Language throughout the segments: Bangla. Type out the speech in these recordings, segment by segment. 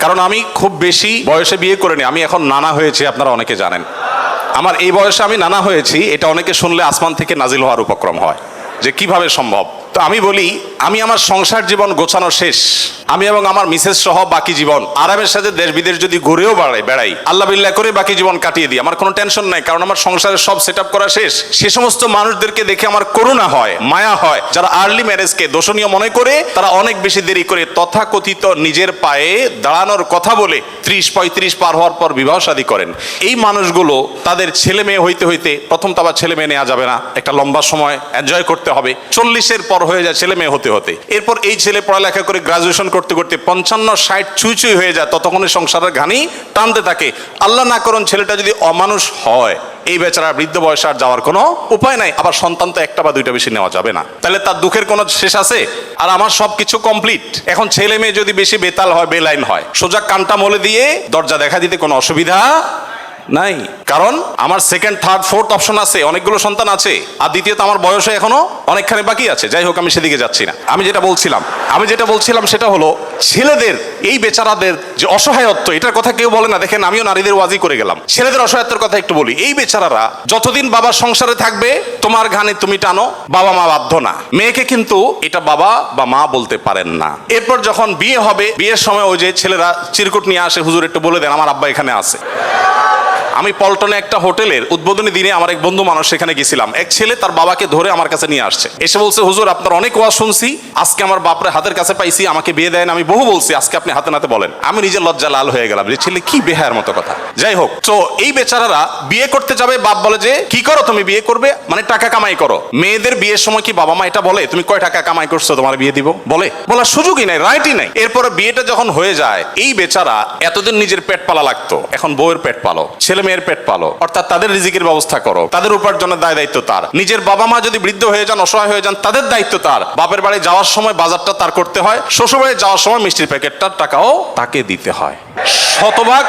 কারণ আমি খুব বেশি বয়সে বিয়ে করিনি, আমি এখন নানা হয়েছি, আপনারা অনেকে জানেন। আমার এই বয়সে আমি নানা হয়েছি, এটা অনেকে শুনলে আসমান থেকে নাজিল হওয়ার উপক্রম হয় যে কিভাবে সম্ভব। তো আমি বলি, আমি আমার সংসার জীবন গোছানো শেষ, আমি এবং আমার মিসেস সহ বাকি জীবন আরামের সাথে দেশ বিদেশ যদি ঘুরেও বেড়াই, আল্লাহ বিল্লাহ করে বাকি জীবন কাটিয়ে দিই, আমার কোনো টেনশন নাই, কারণ আমার সংসারের সব সেট আপ করা শেষ। সে সমস্ত মানুষদেরকে দেখে আমার করুণা হয়, মায়া হয়, যারা আর্লি ম্যারেজকে দোষণীয় মনে করে, তারা অনেক বেশি দেরি করে তথাকথিত নিজের পায়ে দাঁড়ানোর কথা বলে 30-35 পার হওয়ার পর বিবাহ শাদী করেন। এই মানুষগুলো তাদের ছেলে মেয়ে হইতে হইতে, প্রথম তো আবার ছেলে মেয়ে নেওয়া যাবে না, একটা লম্বা সময় এনজয় করতে হবে, 40-এর পর হয়ে যায় ছেলে মেয়ে হতে হতে। এরপর এই ছেলে পড়ালেখা করে গ্রাজুয়েশন করতে করতে 55-60 ছুঁই হয়ে যায়, ততক্ষণে সংসারের ঘানি টানতে থাকে। আল্লাহ না করুন ছেলেটা যদি অমানুষ হয়, এই বেচারা বৃদ্ধ বয়সে আর যাওয়ার কোনো উপায় নাই। আবার সন্তান তো একটা বা দুইটা বেশি নেওয়া যাবে না, তাহলে তার দুঃখের কোনো শেষ আছে? আর আমার সবকিছু কমপ্লিট। এখন ছেলে মেয়ে যদি বেশি বেতাল হয়, বেলাইন হয়, সোজা কানটা মলে দিয়ে দরজা দেখা দিতে কোনো অসুবিধা নাই, কারণ আমার সেকেন্ড থার্ড ফোর্থ অপশন আছে, অনেকগুলো সন্তান আছে। আর দ্বিতীয়ত আমার বয়সে এখনো অনেকখানি বাকি আছে। যাই হোক, আমি সেদিকে যাচ্ছি না। আমি যেটা বলছিলাম সেটা হলো, ছেলেদের এই বেচারাদের যে অসহায়ত্ব, এটার কথা কেউ বলে না। দেখেন, আমিও নারীদের ওয়াজি করে গেলাম, ছেলেদের অসহায়ত্বের কথা একটু বলি। এই বেচারারা যতদিন বাবার সংসারে থাকবে, তোমার ঘানে তুমি টানো, বাবা মা বাধ্য না। মেয়েকে কিন্তু এটা বাবা বা মা বলতে পারেন না। এরপর যখন বিয়ে হবে, বিয়ের সময় ওই যে ছেলেরা চিরকুট নিয়ে আসে, হুজুর একটু বলে দেন আমার আব্বা এখানে আছে। আমি পল্টনে একটা হোটেলের উদ্বোধনী দিনে আমার এক বন্ধু মানুষ সেখানে গেছিলাম, এক ছেলে তার বাবাকে ধরে আমার কাছে নিয়ে আসছে, এসে বলছে, হুজুর আপনার অনেক ওয়াজ শুনছি, আজকে আমার বাপরে হাতের কাছে পাইছি, আমাকে বিয়ে দেন। আমি বহু বলছি, আজকে আপনি হাতে নাতে বলেন। আমি নিজের লজ্জা লাল হয়ে গেলাম যে ছেলে কি বেহায়ার মতো কথা। যাই হোক, তো এই বেচারারা বিয়ে করতে যাবে, বাপ বলে যে কি করো তুমি, বিয়ে করবে মানে টাকা কামাই করো। মেয়েদের বিয়ের সময় কি বাবা মা এটা বলে তুমি কয় টাকা কামাই করছো তোমার বিয়ে দিব? বলার সুযোগই নাই, রাইটই নাই। এরপরে বিয়েটা যখন হয়ে যায়, এই বেচারা এতদিন নিজের পেট পালা লাগতো, এখন বউয়ের পেট পালো, ছেলে মেয়ের পেট পালো, অর্থাৎ তাদের রিজিকের ব্যবস্থা করো, তাদের উপার্জনের দায় দায়িত্ব তার। নিজের বাবা মা যদি বৃদ্ধ হয়ে যান, অসহায় হয়ে যান, তাদের দায়িত্ব তার। বাপের বাড়ি যাওয়ার সময় বাজারটা তার করতে হয়, শ্বশুর বাড়ি যাওয়ার সময় মিষ্টির প্যাকেটটার টাকাও তাকে দিতে হয়। শতভাগ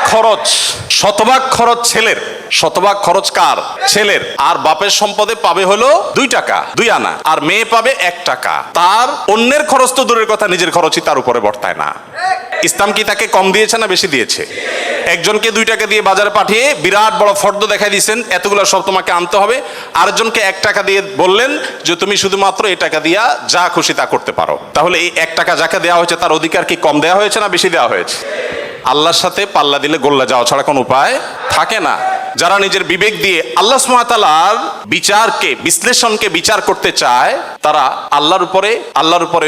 খরচ ছেলের, শতভাগ খরচ কার? ছেলের। আর বাপের সম্পদে পাবে হলো 2 টাকা 2 আনা, আর মেয়ে পাবে 1 টাকা। তার অন্যের খরচ তো দূরের কথা, নিজের খরচই তার উপরে বর্তায় না। ইসলাম কি তাকে কম দিয়েছে না বেশি দিয়েছে? একজনকে 2 টাকা দিয়ে বাজারে পাঠিয়ে বিরাট বড় ফর্দ দেখাই দিয়েছেন, এতগুলো সব তোমাকে আনতে হবে। আরেকজনকে 1 টাকা দিয়ে বললেন যে তুমি শুধুমাত্র এই টাকা দিয়া যা খুশি তা করতে পারো। তাহলে এই 1 টাকা যাকে দেওয়া হয়েছে, তার অধিকার কি কম দেওয়া হয়েছে না বেশি দেওয়া হয়েছে? আল্লাহর সাথে পাল্লা দিলে গোল্লা যাওয়া ছাড়া কোনো উপায় থাকে না। যারা নিজের বিবেক দিয়ে আল্লাহ সুবহানাহু ওয়া তাআলার বিচারকে, বিশ্লেষণকে বিচার করতে চায়, তারা আল্লাহর উপরে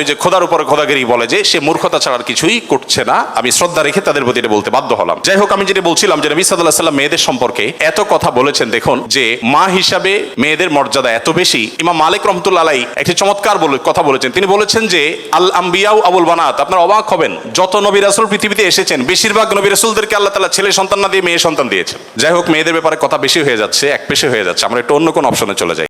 ওই যে খোদার উপরে খোদাগিরি বলে যে সে মূর্খতা ছাড়া আর কিছুই করছে না। আমি শ্রদ্ধা রেখে তাদের প্রতি এটা বলতে বাধ্য হলাম। যাই হোক, আমি যেটা বলছিলাম যে নবী সাল্লাল্লাহু আলাইহি ওয়াসাল্লাম মেয়েদের সম্পর্কে এত কথা বলেছেন, দেখুন যে মা হিসাবে মেয়েদের মর্যাদা এত বেশি। ইমাম মালিক রাহমাতুল্লাহ আলাইহি একটি চমৎকার কথা বলেছেন। তিনি বলেছেন যে আল আম্বিয়াউ আবুল বানাত। আপনারা অবাক হবেন, যত নবী রাসূল পৃথিবীতে এসেছেন, বেশিরভাগ নবী রাসূলদেরকে আল্লাহ তাআলা ছেলে সন্তান না দিয়ে মেয়ে সন্তান দিয়েছেন। যাই হোক, মেয়েদের ব্যাপারে কথা বেশি হয়ে যাচ্ছে, একপেশে হয়ে যাচ্ছে, আমরা একটু অন্য কোন অপশনে চলে যাই।